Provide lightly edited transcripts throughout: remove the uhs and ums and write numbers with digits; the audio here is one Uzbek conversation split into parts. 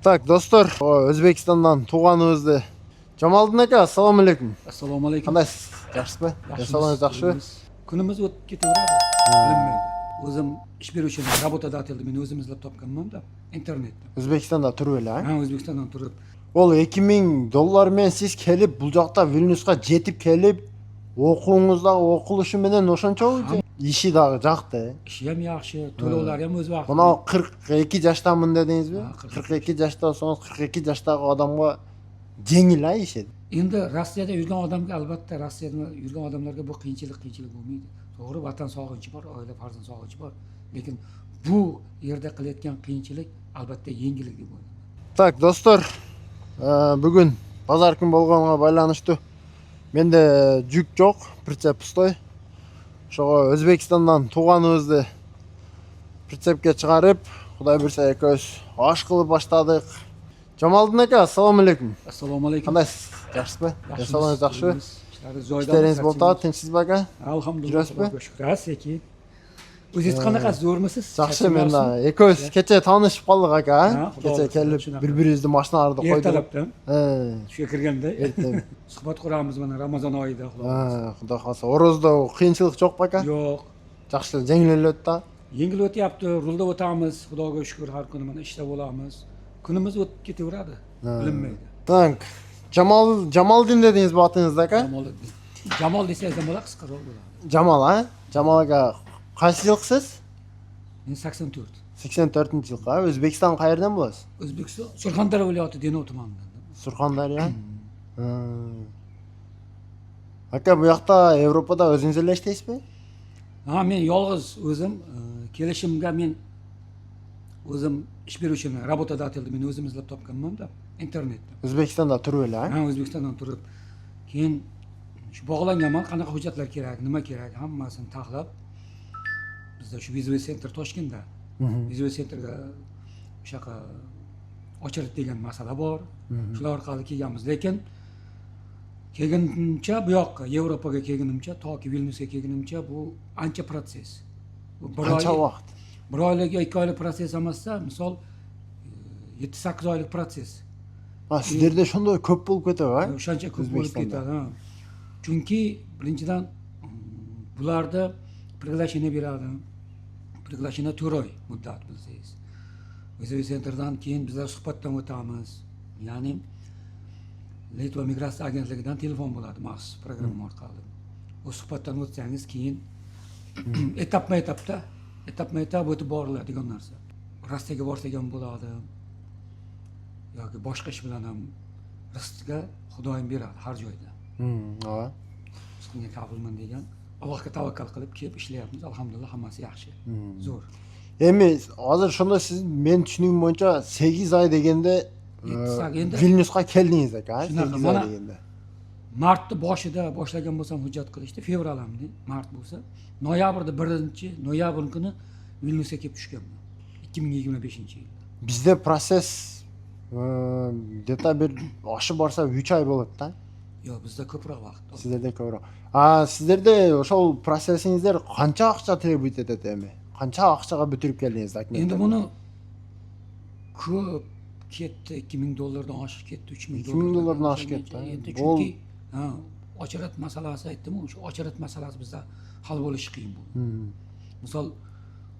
Так, достор, Өзбекстандан туғаныңызды. Жамалдин ака, ассаламу алейкум. Assalomu alaykum. Кандайсыз? Жакшысызбы? Жасалыңыз жакшыбы? Kunimiz o'tib ketaveradi. Bilinmaydi. O'zim ish beruvchiman, работодательdi men o'zim izlab topganman-da internetda. Өзбекстанда туруп эле, а? Ha, O'zbekistondan turib. Ол $2000 менен сиз келип, бул жакта Вильнюска жетип келип, окууңуз дагы окулушу менен ошончобу? Иши дагы жакты. Ishi ham yaxshi, to'lovlari ham o'z vaqtida. Мына 42 жаштамын дедиңизби? Ha, 42 жашта болсоңуз 42 жаштагы адамга жеңил а иши. Endi Rossiyada yurgan odamga albatta Rossiyada yurgan odamlarga bu qiyinchilik bo'lmaydi. To'g'ri, vatan sog'inchi bor, oila farzand sog'inchi bor. Lekin bu yerda qilayotgan qiyinchilik albatta yengillik deb o'ylayman. Так, достор, бүгүн базар күн болгонго байланыштуу менде жүк жок, прицеп пустой. Ошого Өзбекстандан тууганыбызды прицепке чыгарып, Кудай буйрса экөөбүз аш кылып баштадык. Жамалдин ака, ассаламу алейкум. Assalomu alaykum. Кандайсыз? Жакшысызбы? Жасалыңыз жакшыбы? Ishlaringiz joyida. Ishlarыңыз болуп атат, тинчсизби ака? Alhamdulillah. Жүрөсүзбү? Shukr, sekin. O'zingiz qanaqasiz, zo'rmisiz? Жакшы, мен да экөөбүз кече таанышып калдык ака, Ha, Xudo кече ursin, келип shunaqa. бири-бирибизди машиналарда койдук. Ertalabdan tushga kirganda Эртең. suhbat quramiz mana Ramazon oyida. Xudo ursin. Кудай кааласа, орозда кыйынчылык жокпу ака? Yo'q. Жакшы эле, жеңил эле өттү да. Yengil o'tyapti, rulda o'tamiz. Xudoga shukr, har kuni mana ishda bo'lamiz. Kunimiz o'tib ketaveradi. Bilinmaydi. Так, Жамалдин дедиңизби атыңызды ака? Jamol desangiz ham bo'ladi, qisqaroq bo'ladi. Жамал, а? Жамал ака, кайсы жылкысыз? Men 84. 84-жылкы. Өзбекстан кайерден болосуз? O'zbekiston Surxondaryo viloyati Denov tumanidan. Surxondaryo. Ака, бу жакта Европада өзүңүз эле иштейсизби? Ha, men yolg'iz o'zim kelishimga men o'zim ish beruvchiman, работодательdi men o'zim izlab topganman-da internetda. Өзбекстанда туруп эле, а? Ha, O'zbekistondan turib. Keyin shu bog'langanman, qanaqa hujjatlar kerak, nima kerak, hammasini taxlab bizda shu Visual Center Toshkentda. Visual Centerga o'shaqa ochirit degan masala bor. Shular orqali kelganmiz, lekin kelgunimcha bu yoqqa, Yevropaga kelgunimcha, toki Vilnyusga kelgunimcha bu ancha proses. Bu Qancha vaqt? 1 oylik, 2 oylik proses emasda, misol 7-8 oylik proses. Ha, sizlerде ошондой көп болуп кетеби, а? O'shancha ko'p bo'lib ketadi, ha. Chunki birinchidan bularda приглашение beradi. Приглашение 4 oy muddat bilsangiz. Visual Centerdan keyin bizlar suhbatdan o'tamiz. Ya'ni Litva migratsiya agentligidan telefon bo'ladi maxsus programma orqali. O suhbatdan o'tsangiz keyin etapma-etapda o'tib boriladigan narsa. Rossiyaga borsak ham bo'ladi. Yoki boshqa ish bilan ham rizqga Xudoyim beradi har joyda. Ha. Sizga qabulman degan. Allohga tavakkal qilib kelib ishlayapmiz. Alhamdulillah, hammasi yaxshi. Zo'r. Эми азыр ошондо сиз мен түшүнүгүм боюнча 8 ай дегенде Endi Вильнюска келдиңиз ака, Shunaqa, 8 ай mana- дегенде. martni boshida boshlagan bo'lsam hujjat qilishdi, fevral hamda mart bo'lsa, noyabrda 1-noyabr kuni Vilnyusga kelib tushganman. 2025-yil. Бизде процесс где-то бир ашып барса 3 ай болот да. Yo'q, bizda ko'proq vaqt. Сиздерде көбүрөөк. Сиздерде ошол процессиңиздер канча акча требует этет эми? Канча акчага бүтүрүп келдиңиз документ? Endi buni ko'p ketdi, $2000 oshib ketdi, $2000 oshib ketdi. Endi chunki ochirat masalasi aytdim, o'sha ochirat masalasi bizda hal bo'lishi qiyin bo'ldi. Misol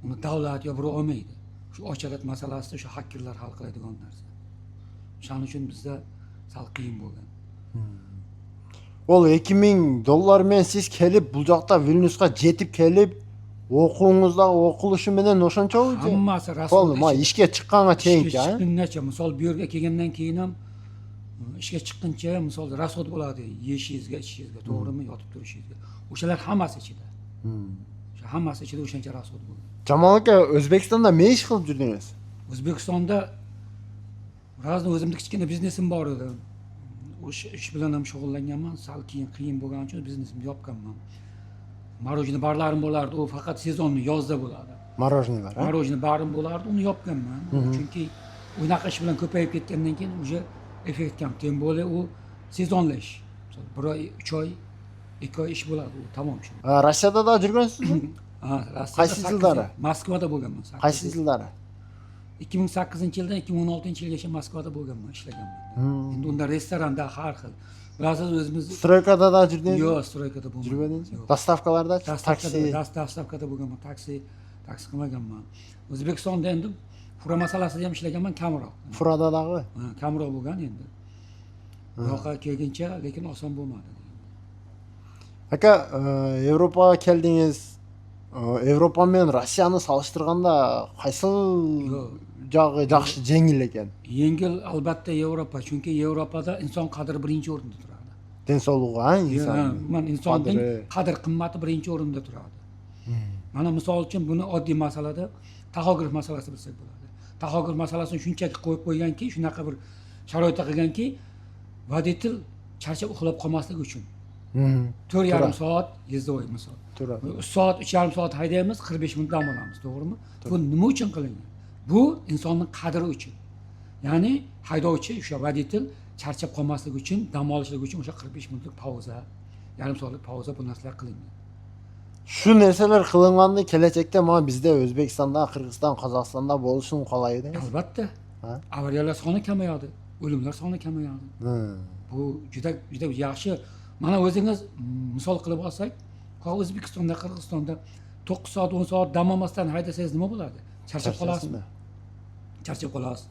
uni davlat yo birov olmaydi. Shu ochirat masalasi o'sha hakkerlar hal qiladigan narsa. Shuning uchun bizda sal qiyin bo'lgan. Ол $2000 менен сиз келип, бул жакта Вильнюска жетип келип, окууңуз дагы окулушу менен ошончобу? Hammasi rasm. Болду, ма ишке чыкканга чейинки, а? Chiqqungacha, misol bu yerga kelgandan keyin ham ishga chiqquncha misol rasxod bo'ladi, yeyishingizga, ichishingizga, to'g'rimi, yotib turishingizga. O'shalar hammasi ichida. O'sha hammasi ichida o'shancha rasxod bo'ladi. Жамал ака, Өзбекстанда эмне иш кылып жүрдүңүз? O'zbekistonda razno o'zimning kichkina biznesim bor edi. O'sha ish bilan ham shug'ullanganman, sal qiyin bo'lgani uchun biznesimni yopganman. Marojni barlarim bo'lardi, u faqat sezonli yozda bo'ladi. Мороженыйлар, а? Marojni barim bo'lardi, uni yopganman. Chunki unaqa ish bilan ko'payib ketgandan keyin уже effekt kam. Tem bo'ldi, u sezonli ish. 1 oy, 3 oy, 2 oy ish bo'ladi, u tamom shu. Rossiyada да жүргөнсүзбү? Ha, Rossiyada Qaysi yildari? Moskvada bo'lganman. Кайсы жылдары? 2008-yildan 2016-yilgacha Moskvada bo'lganman, ishlaganman. Endi unda restoranda har xil. Bilasiz, o'zimiz Stroykada da jirdingiz? yo'q, stroykada bo'lmadim. Jirmadingiz? Yo'q. Dastavkalarda, taksi. Dastavkada bo'lganman, taksi qilmaganman. O'zbekistonda endi fura masalasida ham ishlaganman, kamroq. Furadadagi. Kamroq bo'lgan endi. Bu yoqqa kelguncha, lekin oson bo'lmadi. Aka, Yevropaga keldingiz. Yevropa bilan Rossiyani solishtirganda qaysi jog'i yaxshi yengil ekan? Yengil albatta Yevropa, chunki Yevropada inson qadri birinchi o'rinda turadi. Den sog'lig'i, ha, inson. Man insonning qadr qimmati birinchi o'rinda turadi. Mana misol uchun buni oddiy masalada taxograf masalasi bilsak bo'ladi. Taxograf masalasini shunchaki qo'yib qo'yganki, shunaqa bir sharoitda qilganki, voditel charchab uxlab qolmasligi uchun. 4,5 soat yezdoy misol. 3 soat, 3,5 soat haydaymiz, 45 minut dam olamiz, to'g'rimi? Bu nima uchun qilingan? Bu insonning qadri uchun. Ya'ni haydovchi o'sha voditel charchab qolmasligi uchun, dam olishligi uchun o'sha 45 minutlik pauza, yarim soatlik pauza bu narsalar qilingan. Shu narsalar qilinganda kelajakda mana bizda O'zbekistonda, Qirg'iziston, Qozog'istonda bo'lishini xohlaydi. Albatta. Avariyalar soni kamayadi, o'limlar soni kamayadi. Bu juda yaxshi. Mana o'zingiz misol qilib olsak, O'zbekistonda, Qirg'izistonda 9 soat, 10 soat dam olmasdan haydasangiz nima bo'ladi? Charchab qolasizmi? Charchab qolasiz.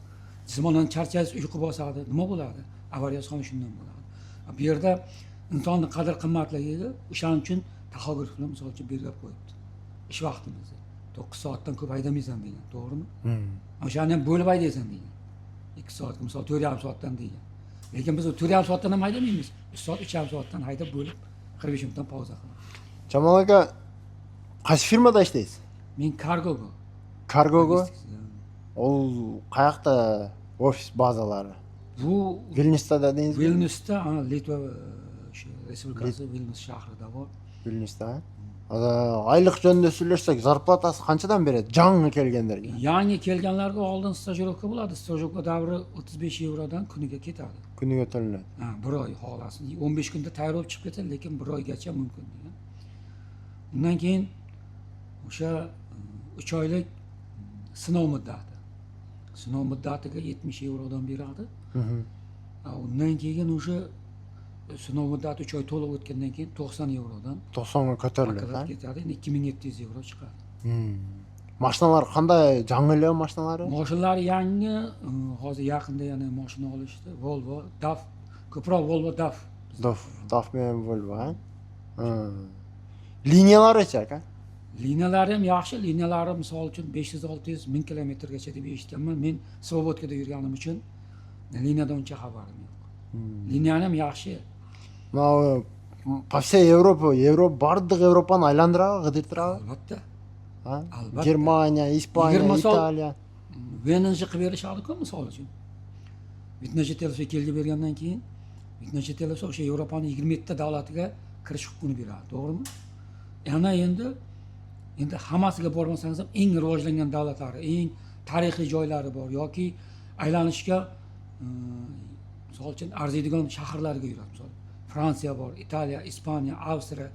Jismonan charchaysiz, uyqu bosadi. Nima bo'ladi? Avariya soni shundan bo'ladi. Bu yerda insonning qadr qimmatligiga o'shaning uchun taxografni misol uchun belgilab qo'yibdi. Ish vaqtimizni 9 soatdan ko'p haydamaysan degan, to'g'rimi? O'shani ham bo'lib haydaysan degan. 2 soat, misol 4,5 soatdan degan. Lekin biz 4,5 soatdan ham haydamaymiz. 3 soat, 3,5 soatdan haydab bo'lib 45 minutdan pauza qilamiz. Jamol aka, qaysi firmada ishlaysiz? Men Cargogo. Cargogo? Ol qayoqda ofis bazalari? Bu Vilnyusda dedingiz? Vilnyusda, Litva Respublikasi Vilnyus shahrida bor. Vilnyusda. Oylik jönde söylesek zarplatasi qanchadan beradi? Yangi kelganlarga. Yangi kelganlarga oldin stajirovka bo'ladi. Stajirovka davri 35 yevrodan kuniga ketadi. Kuniga to'lanadi. Bir oy xohlasin. 15 kunda tayyorlab chiqib ketadi, lekin bir oygacha mumkin degan. Undan keyin o'sha 3 oylik sinov muddati. Sinov muddatiga 70 yevrodan beradi. Undan keyin o'sha sinov muddati 3 oy to'liq o'tgandan keyin 90 yevrodan 90 ga ko'tariladi. Ketadi. Endi 2700 yevro chiqadi. Mashinalar qanday? Yangilar mashinalari? Mashinalar yangi, hozir yaqinda yana mashina olishdi. Volvo, DAF, ko'proq Volvo DAF. DAF bilan Volvo, ha? Liniyalari-chi aka? Liniyalari ham yaxshi, liniyalari misol uchun 500-600 ming kilometrgacha deb eshitganman. Men Svobodkada yurganim uchun liniyadan uncha xabarim yo'q. Liniyani ham yaxshi. Po всей Европе, бардык Европаны айландырабы, кыдыртырабы? Albatta. Ha? Albatta. Germaniya, Ispaniya, Italiya. Venanji qilib berishadi-ku misol uchun. Vitnachi telefon kelib bergandan keyin Vitnachi telefon o'sha Yevropaning 27 ta davlatiga kirish huquqini beradi, to'g'rimi? Yana endi hammasiga bormasangiz ham eng rivojlangan davlatlari, eng tarixiy joylari bor yoki aylanishga misol uchun arziydigan shaharlarga yuradi. Misol Fransiya bor, Italiya, Ispaniya, Avstriya,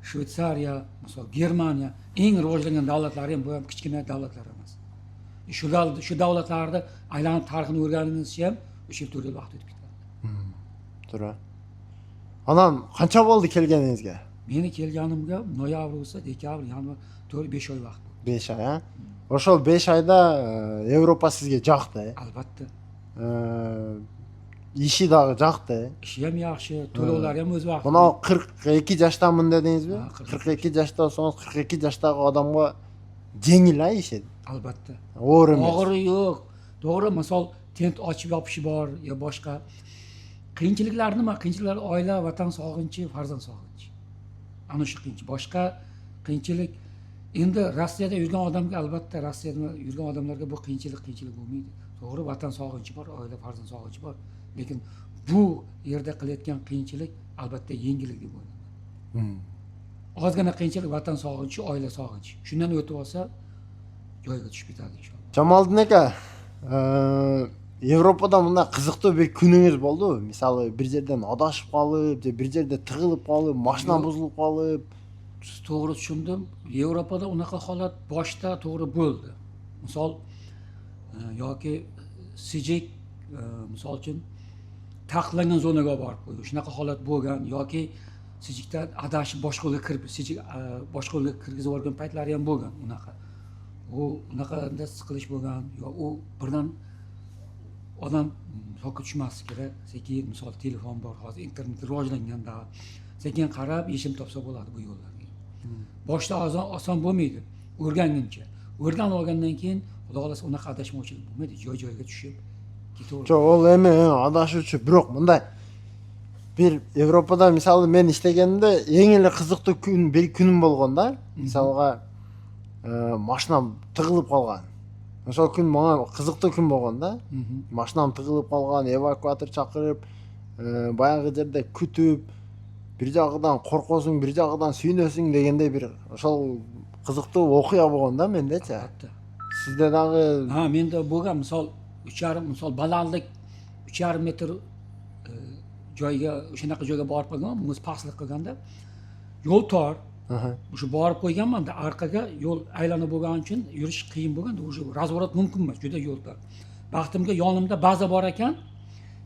Shveysariya, misol Germaniya, eng rivojlangan davlatlari ham bu ham kichkina davlatlar emas. Shu davlatlarda aylanib tarixini o'rganishingizcha ham o'sha yerda to'g'ri vaqt o'tib ketadi. To'g'ri. Anam qancha bo'ldi kelganingizga? Meni kelganimga noyabr bo'lsa, dekabr, yanvar 4-5 oy vaqt bo'ldi. 5 oy, ha? O'sha 5 oyda Yevropa sizga yoqdi. Albatta. Ishi dag'i yoqdi. Ishi ham yaxshi, to'lovlari ham o'z vaqtida. Buni 42 yoshdaman dedingizmi? 42 yoshda olsangiz 42 yoshdagi odamga yengil ishi. Albatta. Og'ir yo'q. To'g'ri, misol tent ochib yopishi bor yo boshqa. Qiyinchiliklar nima? Qiyinchiliklar oila, vatan sog'inchi, farzand sog'inchi. Ana shu qiyinchilik. Boshqa qiyinchilik endi Rossiyada yurgan odamga albatta Rossiyada yurgan odamlarga bu qiyinchilik bo'lmaydi. To'g'ri, vatan sog'inchi bor, oila, farzand sog'inchi bor. Lekin bu yerda qilayotgan qiyinchilik albatta yengillik deb o'ylayman. Ozgina qiyinchilik, vatan sog'inchi, oila sog'inchi. Shundan o'tib olsa joyiga tushib ketadi inshaalloh. Jamoliddin aka, Yevropada bunday qiziqli bir kuningiz bo'ldimi? Misol bir yerdan adashib qolib, bir yerda tig'ilib qolib, mashina buzilib qolib. To'g'ri tushundim. Yevropada unaqa holat boshda to'g'ri bo'ldi. Misol yoki sijik misol uchun taqiqlangan zonaga olib borib qo'ydi. Shunaqa holat bo'lgan yoki sijikdan adashib boshqa yo'lga kirib, sijik boshqa yo'lga kirgizib yuborgan paytlari ham bo'lgan unaqa. Unaqada siqilish bo'lgan yo u birdan odam shokka tushmaslik kerak. Sekin misol telefon bor, hozir internet rivojlanganda sekin qarab yechim topsa bo'ladi bu yo'llarga. Boshda oson bo'lmaydi o'rganguncha. O'rganib olgandan keyin xudo xolasa unaqa adashmovchilik bo'lmaydi, joy-joyiga tushib ketaveradi. Yo'q, ol endi adashuvchi, biroq bunday bir Yevropada misol men ishlaganimda eng ele qiziqli bir kunim bo'lganda, misolga mashinam tig'ilib qolgan. O'sha kun menga qiziqli kun bo'lganda, mashinam tig'ilib qolgan, evakuator chaqirib, boyagi yerda kutib, bir jog'idan qo'rqosin, bir jog'idan suyunasin degandek bir o'sha qiziqli voqea bo'lganda mendacha. Albatta. Sizda dag'i Menda bo'lgan misol 3,5 balandlik 3,5 metr joyga o'shanaqa joyga borib qolganman, muz pastlik qilganda yo'l tor. O'sha borib qo'yganman-da, orqaga yo'l aylanib bo'lgani uchun yurish qiyin bo'lganda, o'sha razvorot mumkin emas, juda yo'l tor. Baxtimga yonimda baza bor ekan.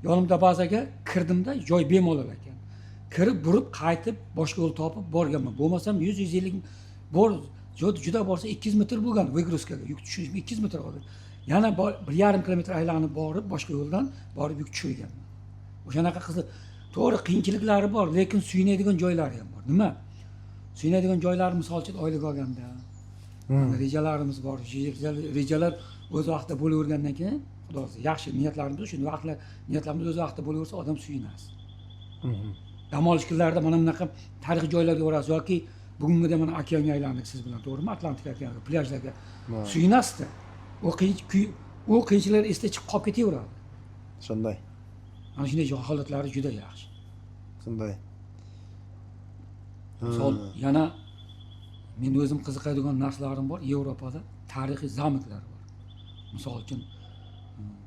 Yonimda bazaga kirdimda, joy bemalol ekan. Kirib, burib, qaytib, boshqa yo'l topib borganman. Bo'lmasam 100-150 bor, juda borsa 200 metr bo'lgan vyegruskaga, yuk tushish 200 metr qoldi. Yana 1,5 kilometr aylanib borib, boshqa yo'ldan borib yuk tushirganman. O'shanaqa qiziq, to'g'ri qiyinchiliklari bor, lekin suyunadigan joylari ham bor. Nima? Suyunadigan joylar misol uchun oylik olganda rejalarimiz bor. Rejalar o'z vaqtida bo'lavergandan keyin, xudo o'zi yaxshi niyatlarimiz shu vaqtlar niyatlarimiz o'z vaqtida bo'laversa, odam suyunas. Dam olish kunlarida mana bunaqa tarixiy joylarga borasiz yoki bugungida mana okeanga aylandik siz bilan, to'g'rimi? Atlantik okeaniga, plyajlarga suyunasizda. U qiyinchiliklar esda chiqib qolib ketaveradi. shunday. Ana shunday holatlari juda yaxshi. Shunday. Misol yana men o'zim qiziqadigan narsalarim bor. Yevropada tarixiy zamoklar bor. Misol uchun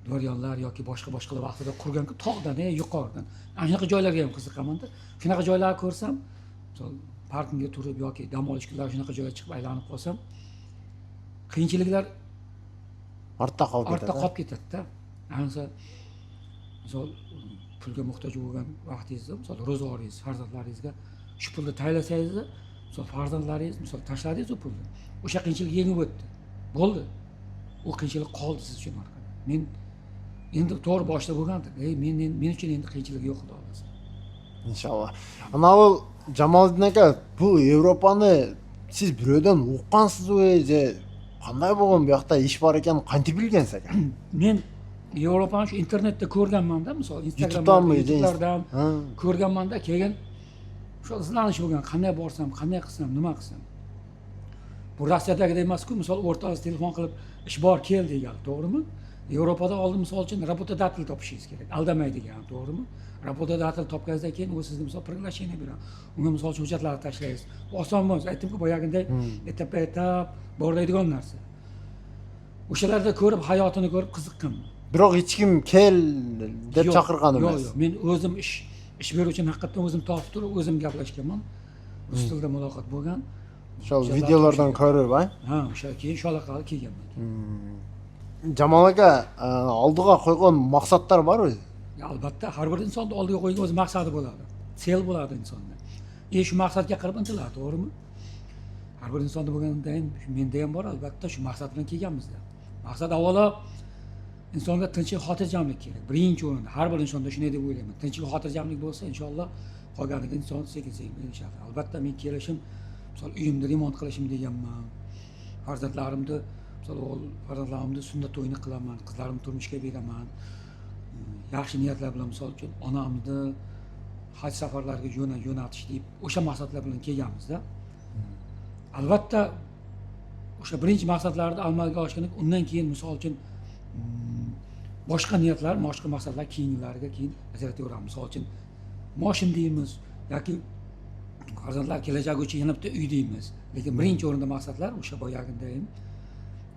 Dorianlar yoki boshqa vaqtida qurgan tog'dan, yuqoridan. Ana shunaqa joylarga ham qiziqaman-da. Shunaqa joylarni ko'rsam, misol parkingga turib yoki dam olish kunlari shunaqa joyga chiqib aylanib qolsam, qiyinchiliklar Ortda qolib ketadi-da. Ayniqsa misol pulga muhtoj bo'lgan vaqtingizda, misol ro'zg'oringiz, farzandlaringizga shu pulni taylasangiz, misol farzandlaringiz misol tashladingiz u pulni. O'sha qiyinchilik yengib o'tdi. Bo'ldi. U qiyinchilik qoldi siz uchun orqada. Men endi to'g'ri boshda bo'lgandim. Men uchun endi qiyinchilik yo'q, xudo xolasa. inshaalloh. Anavi Jamoliddin aka, bu Yevropani siz birovdan o'qigansiz-ku, qanday bo'lgan bu yoqda ish bor ekan, qanday bilgansiz aka? Men Yevropani shu internetda ko'rganman-da, misol Instagramdan ko'rganman-da, keyin shu izlanish bo'lgan, qanday borsam, qanday qilsam, nima qilsam. Bu Rossiyadagidek emas-ku, misol o'rtasiz telefon qilib ish bor, kel degan, to'g'rimi? Yevropada oldin misol uchun работодатель topishingiz kerak, aldamaydigan, to'g'rimi? Работодатель topganingizdan keyin u sizga misol приглашение beradi. Unga misol uchun hujjatlarni tashlaysiz. Oson emas, aytdim-ku, boyagiday etap borlaydigan narsa. O'shalarda ko'rib, hayotini ko'rib qiziqqanman. Biroq hech kim kel deb chaqirgan emas. Yo'q, men o'zim ish beruvchini haqiqatan o'zim topib turib, o'zim gaplashganman. Rus tilida muloqot bo'lgan. O'sha videolardan ko'rib, o'sha keyin shu aloqaga kelganman. Jamol aka, oldiga qo'ygan maqsadlar bor-ku? Albatta, har bir insonning oldiga qo'ygan o'z maqsadi bo'ladi. Sel bo'ladi insonda. Shu maqsadga qarab intiladi, to'g'rimi? Har bir insonda bo'lganda ham, menda ham bor, albatta shu maqsad bilan kelganmiz-da. Maqsad avvalo insonga tinchlik, xotirjamlik kerak. Birinchi o'rinda har bir insonda shunday deb o'ylayman. Tinchlik, xotirjamlik bo'lsa, inshaalloh qolganiga inson sekin-sekin erishadi. Albatta men kelishim, misol uyimni remont qilishim deganman. Farzandlarimni, misol farzandlarimni sunnat to'yini qilaman, qizlarimni turmushga beraman. Yaxshi niyatlar bilan misol uchun onamni haj safarlariga jo'natish deb o'sha maqsadlar bilan kelganmiz-da. Albatta o'sha birinchi maqsadlarni amalga oshirib, undan keyin misol uchun boshqa niyatlar, boshqa maqsadlar keyinlariga ajrataveramiz. Misol uchun moshin deymiz yoki farzandlar kelajagi uchun yana bitta uy deymiz. Lekin birinchi o'rinda maqsadlar o'sha boyagiday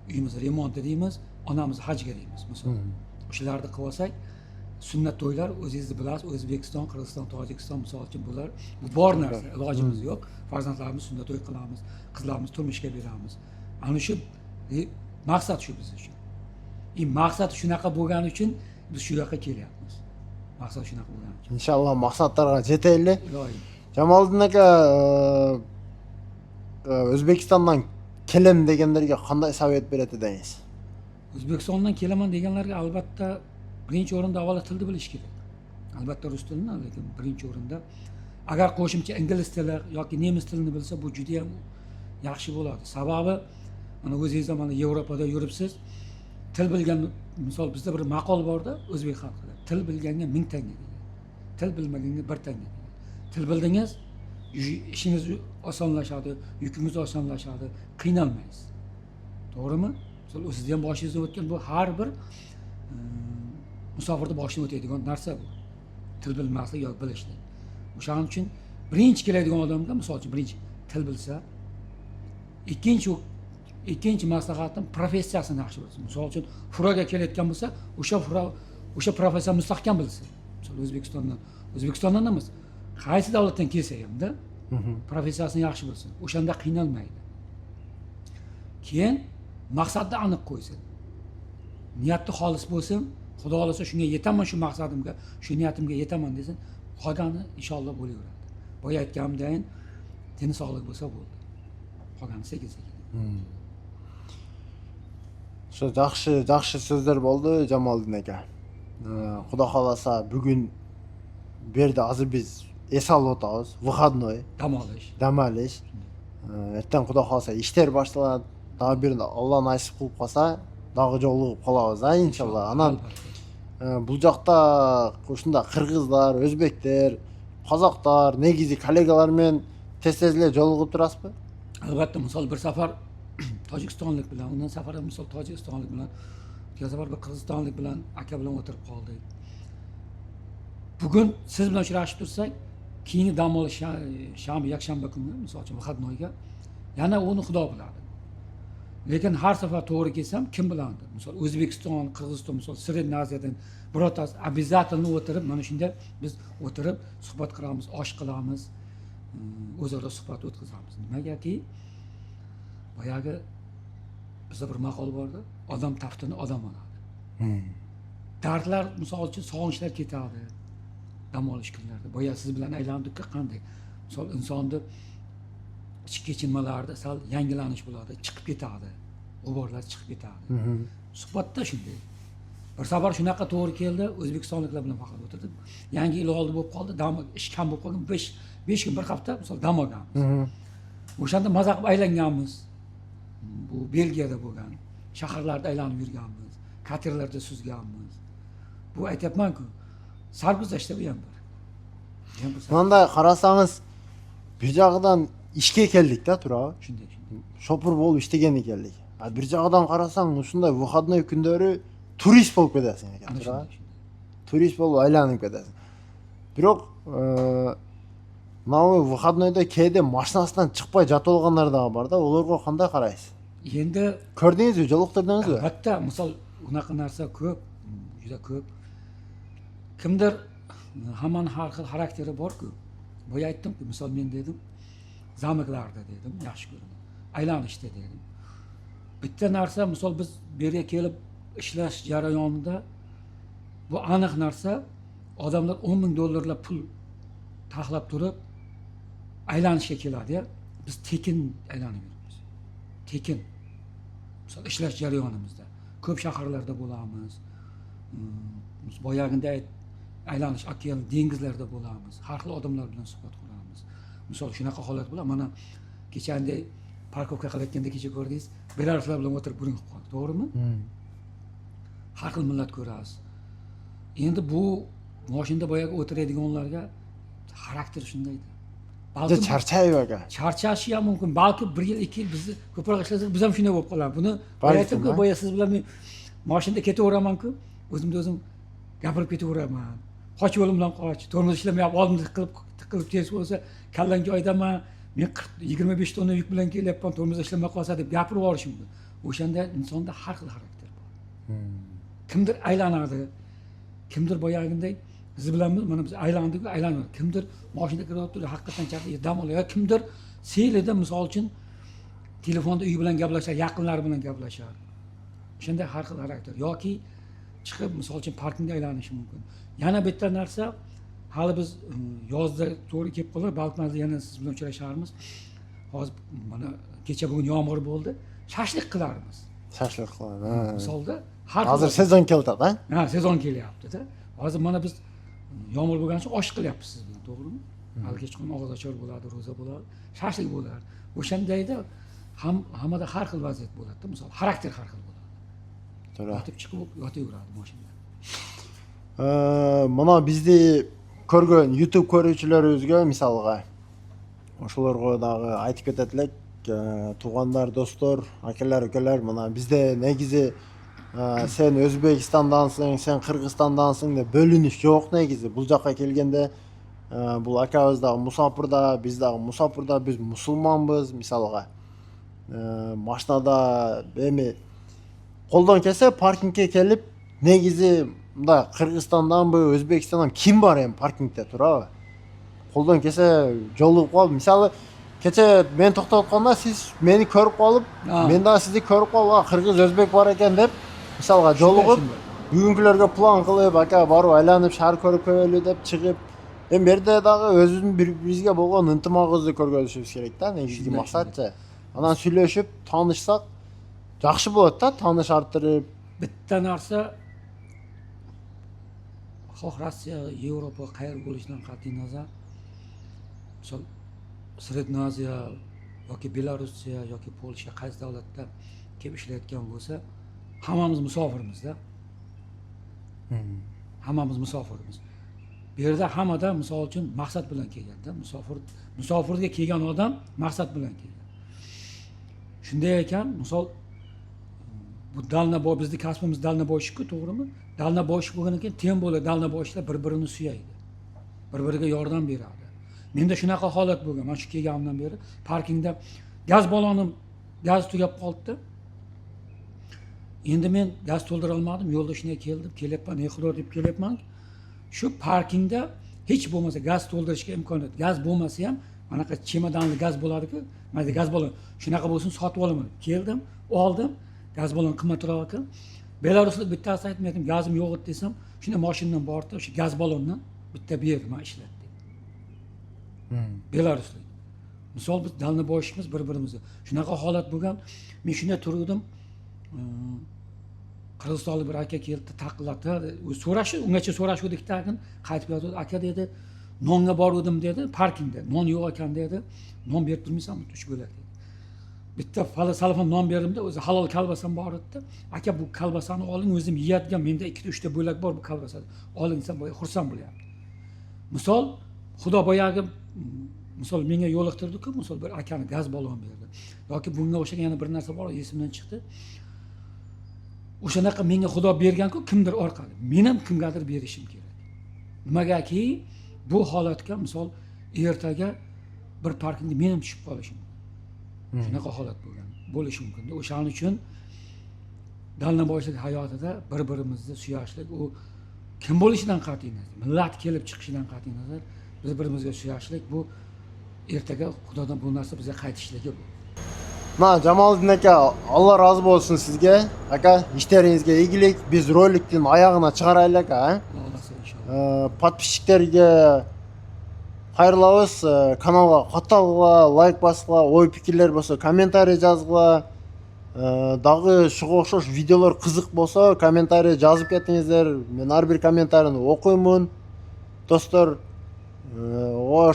uyimizni remonti deymiz, onamizni hajga deymiz. Misol o'shalarni qilib olsak, sunnat to'ylar o'zingiz bilasiz, O'zbekiston, Qirg'iziston, Tojikiston misol uchun bular bor narsa, ilojimiz yo'q. Farzandlarimiz sunnat to'y qilamiz, qizlarimizni turmushga beramiz. Ana shu maqsad shu biz uchun. Maqsad shunaqa bo'lgani uchun biz shu yoqqa kelyapmiz. Maqsad shunaqa bo'lgani uchun. Inshaalloh maqsadlarga yetaylik. Iloyim. Jamoliddin aka, O'zbekistondan kelim deganlarga qanday savet beradi deysiz? O'zbekistondan kelaman deganlarga albatta birinchi o'rinda avvalo tilni bilish kerak. Albatta rus tilini, lekin birinchi o'rinda agar qo'shimcha ingliz tili yoki nemis tilini bilsa, bu juda ham yaxshi bo'ladi. Sababi mana o'zingiz mana Yevropada yuribsiz. Til bilgan, misol bizda bir maqol borda o'zbek xalqida. Til bilganga 1000 tanga deydi. Til bilmaganga 1 tanga deydi. Til bildingiz, ishingiz osonlashadi, yukingiz osonlashadi, qiynalmaysiz. To'g'rimi? Misol o'zingizda ham boshingizdan o'tgan bu har bir musofirda boshidan o'tadigan narsa bu. Til bilmaslik yoki bilishlik. O'shaning uchun birinchi keladigan odamga, misol uchun birinchi til bilsa, ikkinchi maslahatim professiyasini yaxshi bilsin. Misol uchun furoga kelayotgan bo'lsa, o'sha professiya mustahkam bilsin. Misol O'zbekistondan emas, qaysi davlatdan kelsa hamda professiyasini yaxshi bilsin. O'shanda qiynalmaydi. Keyin maqsadni aniq qo'ysin. Niyati xolis bo'lsin. Xudo xolasa shunga yetaman, shu maqsadimga, shu niyatimga yetaman desin, qolgani inshaalloh bo'laveradi. Boya aytganimdayin, teni sog'lik bo'lsa bo'ldi. Qolgani sekin-sekin. Shu yaxshi so'zlar bo'ldi Jamoliddin aka. Xudo xolasa bugun bu yerda hozir biz esal o'tamiz, выходной, dam olish. Ertaga xudo xolasa ishlar boshlanadi. Daha bir Allah nasip qilib qolsa, dag'i jolug'ib qolamiz, inshaalloh. Anan bu joqda qo'shunda qirg'izlar, o'zbeklar, qozoqlar, negizi kollegalarмен tez-tezlar jolug'ib turasizmi? Albatta, misol bir safar tojikistonlik bilan, undan safar misol tojikistonlik bilan, bir safar bir qirg'izistonlik bilan aka bilan o'tirib qoldik. Bugun siz bilan uchrashib tursak, keyingi dam olish yakshanba kuni, misol uchun выходнойga, yana uni Xudo biladi. Lekin har safar to'g'ri kelsam, kim biladi? Misol O'zbekiston, Qirg'iziston, misol Sredney Oziyadan birortasi обязательно o'tirib, mana shunda biz o'tirib suhbat qilamiz, osh qilamiz, o'zaro suhbat o'tkazamiz. Nimagaki boyagi bizda bir maqol borda, odam taftini odam oladi. Dardlar, misol uchun sog'inchlar ketadi. Dam olish kunlarda. Boya siz bilan aylandikki qanday? Misol insonni ichki kechinmalarida sal yangilanish bo'ladi, chiqib ketadi. G'uborlar chiqib ketadi. Suhbatda shunday. Bir safar shunaqa to'g'ri keldi, o'zbekistonliklar bilan faqat o'tirdik. Yangi yil oldi bo'lib qoldi, ish kam bo'lib qolgan, 5 kun bir hafta misol dam olganmiz. O'shanda maza qilib aylanganmiz. Bu Belgiyada bo'lgan, shaharlarda aylanib yurganmiz, katerlarda suzganmiz. Bu aytayapman-ku, sarguzashtda bu ham bir. Manda qarasangiz, bu joqdan ishga keldik-da, tura. Shunday. Shopur bo'lib ishlagan ekanlik. Bir joqdan qarasang, shunday выходной kunlari turist bo'lib ketasan ekan, tura. Turist bo'lib aylanib ketasan. Biroq mana выходнойda keyda mashinasidan chiqmay jotib olganlar da bor-da, ularga qanday qaraysiz? Endi ko'rdingizmi, joliqtirdingizmi? Albatta, misol unaqa narsa ko'p, juda ko'p. Kimdir hamon har xil xarakteri bor-ku. Boya aytdim-ku, misol men dedim, zamiklarda dedim, yaxshi ko'raman. Aylanishda dedim. Bitta narsa, misol biz bu yerga kelib ishlash jarayonida bu aniq narsa, odamlar $10,000 pul taxlab turib aylanishga keladi-ya. Biz tekin aylanib yuribmiz. Tekin. Misol ishlash jarayonimizda ko'p shaharlarda bo'lamiz. Boyagida aylanish okean, dengizlarda bo'lamiz. Har xil odamlar bilan suhbat quramiz. Misol shunaqa holat bo'ladi. Mana kechanday parkovka qilayotganda kecha ko'rdingiz, belaruslar bilan o'tirib buring qilib qoldik, to'g'rimi? Har xil millat ko'rasiz. Endi bu mashinada boyaga o'tiradiganlarga xarakter shundaydi. Balki charchayib aka. Charchashi ham mumkin. Balki 1 yil, 2 yil bizni ko'proq ishlasak, biz ham shunday bo'lib qolamiz. Buni aytib-ku, boya siz bilan men mashinada ketaveraman-ku, o'zim gapirib ketaveraman. Qoch yo'lim bilan qoch, tormoz ishlamayapti, oldimda tiqilib tez bo'lsa, kallang joyidaman, men 25 tonna yuk bilan kelyapman, tormoz ishlamay qolsa deb gapirib yuborishim mumkin. O'shanda insonda har xil xarakter bor. Kimdir aylanadi, kimdir boyaginday biz bilanmiz, mana biz aylandik-ku, aylanadi. Kimdir mashinada kirib turib, haqiqatan charchab dam oladi. Kimdir selida misol uchun telefonda uyi bilan gaplashar, yaqinlari bilan gaplashar. O'shanday har xil xarakter yoki chiqib misol uchun parkingda aylanishi mumkin. Yana bitta narsa, hali biz yozda to'g'ri kelib qolar, balkim yana siz bilan uchrasharmiz. Hozir mana kecha bugun yomg'ir bo'ldi, shashlik qilarmiz. Shashlik qiladi. Misolda har Hozir sezon keldi, ha? Ha, sezon kelyapti-da. Hozir mana biz yomg'ir bo'lgani uchun osh qilyapmiz siz bilan, to'g'rimi? Hali kechqurun og'izochor bo'ladi, ro'za bo'ladi, shashlik bo'ladi. O'shandayda hammada har xil vaziyat bo'ladi-da, misol xarakter har xil bo'ladi. To'g'ri. Yotib chiqib yotaveradi mashinada. Mana bizni ko'rgan YouTube ko'ruvchilarimizga misolga o'shalarga dag'i aytib ketadilar, tug'anlar, do'stlar, akalar, ukalar, mana bizda negizi sen O'zbekistondansың, sen Qirg'izistondansың deb bo'linish yo'q negizi. Bu yoqqa kelganda bu akamiz da musofirda, biz da musofirda, biz musulmonmiz misolga. Mashinada emi qo'ldan kelsa parkingga kelib, negizi bunda Qirg'izistondanmi, O'zbekistondan kim bor ham parkingda turadi? Qo'ldan kelsa jolib qolib, misol kecha men to'xtatganda siz meni ko'rib qolib, mendan sizni ko'rib qolib, Qirg'iz O'zbek bor ekan deb misolga jolib bugungilarga plan qilib, aka borib aylanib shahar ko'rib ko'yaylik deb chiqib, men bu yerda dag'i o'zimiz bir-birimizga bo'lgan intimog'imizni ko'rgazishimiz kerak-da, negizgi maqsadcha. Anan söyleshib, tanishsak yaxshi bo'ladi-da, tanish orttirib. Bitta narsa xoh Rossiya, Yevropa qayer bo'lishidan qat'iy nazar, misol Srednyoy Osiyo yoki Belorussiya yoki Polsha qaysi davlatda kelib ishlayotgan bo'lsa, hammamiz musofirmiz-da. Hammamiz musofirmiz. Bu yerda hammada misol uchun maqsad bilan kelganda, musofirga kelgan odam maqsad bilan kelgan. Shunday ekan, misol bu dalnaboy, bizning kasbimiz dalnaboychiku, to'g'rimi? Dalnaboychi bo'lgandan keyin tem bo'ladi, dalnaboychilar bir-birini suyaydi. Bir-biriga yordam beradi. Menda shunaqa holat bo'lgan. Men shu kelganimdan beri parkingda gaz ballonim gaz tugab qoldi. Endi men gaz to'ldira olmadim, yo'lda shunday keldim, kelyapman, ey xudo deb kelyapman. Shu parkingda hech bo'lmasa gaz to'ldirishga imkoniyat. Gaz bo'lmasa ham manaqa chemodanli gaz bo'ladi-ku, mana gaz ballon. Shunaqa bo'lsin, sotib olaman. Keldim, oldim. Gaz ballon qimmatroq ekan. Belaruslik bittasi aytmaydim, gazim yo'q edi desam, shunda mashinadan bordi, o'sha gaz ballondan bitta berdi, men ishlatdim. Belaruslik. Misol biz dalnaboyishimiz bir-birimizga. Shunaqa holat bo'lgan. Men shunda turdim. Qirg'izistonlik bir aka keldi, taqillatdi. Ungacha so'rashuvdik tag'in, qaytib yotdi. Aka dedi, nonga bordim dedi, parkingda. Non yo'q ekan dedi. Non berib turmaysanmi? 3 bo'lak dedi. Bitta salafon non berdimda, o'zi halol kalbasam bor edi. Aka bu kalbasani oling, o'zim yeyadigan, menda 2-3 ta bo'lak bor bu kalbasada. Oling, sen boya xursand bo'lyapti. Misol Xudo boyagi misol menga yo'liqtirdi-ku, misol bir akani gaz ballon berdi. Yoki bunga o'xshagan yana bir narsa bor, esimdan chiqdi. O'shanaqa menga Xudo bergan-ku, kimdir orqali. Men ham kimgadir berishim kerak. Nimagaki bu holatga misol ertaga bir parkingda men ham tushib qolishim. Shunaqa holat bo'lgan. Bo'lishi mumkin. O'shaning uchun dalnaboychilik hayotida bir-birimizni suyashlik, u kim bo'lishidan qat'iy nazar, millat kelib chiqishidan qat'iy nazar, bir-birimizga suyashlik, bu ertaga Xudodan bu narsa bizga qaytishligi bu. Jamoliddin aka, Alloh rozi bo'lsin sizga. Aka, ishlaringizga egillik. Biz rolikning oyog'ini chiqaraylik, ha? Alloh inshaalloh. Подписчиктерге xayrlabыз. Kanalga qatalg'la, like bosg'la, o'y fikrlar bo'lsa, kommentariy yozg'la. Dag'i shunga o'xshash videolar qiziq bo'lsa, kommentariy yozib ketingizlar. Men har bir kommentariyni o'qiyman. Do'stlar,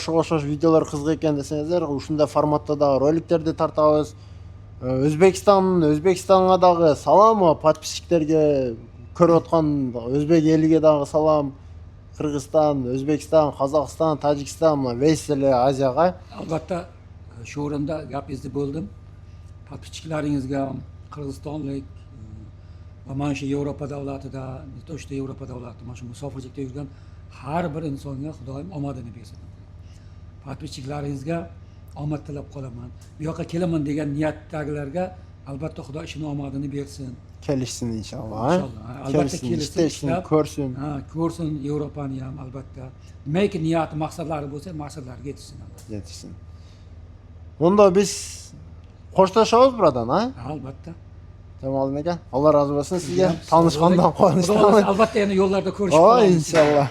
shunga o'xshash videolar qiziq ekan desangizlar, shunda formatda da roliklarni tartamiz. O'zbekistonga dag'i salom, подписчиктерге ko'rayotgan o'zbek eliga dag'i salom. Qirg'iziston, O'zbekiston, Qozog'iston, Tojikiston, Veyseli, Aziyaga. Albatta shu o'rinda gapingizni bo'ldim. Podpischiklaringizga Qirg'izistonlik va mana shu Yevropa davlatida, to'shda Yevropa davlati, mana shu musofirchilikda yurgan har bir insonga Xudoyim omadini bersin. Podpischiklaringizga omad tilab qolaman. Bu yoqqa kelaman degan niyatdagilarga albatta Xudo ishini omadini bersin. Kelishsin inshaalloh. Inshaalloh. Albatta kelishsin, ko'rsin. Ko'rsin Yevropani ham albatta. Nimaiki niyati, maqsadlari bo'lsa, maqsadlariga yetsin. Unda biz xo'shlashamiz buradan, ha? Albatta. Jamoliddin aka, Alloh rozi bo'lsin sizga. Ham sog' Tanishgandan bo'ling. Xudo quvonchdaman. xohlasa, albatta yana yo'llarda ko'rishib Voy, qolamiz. inshaalloh.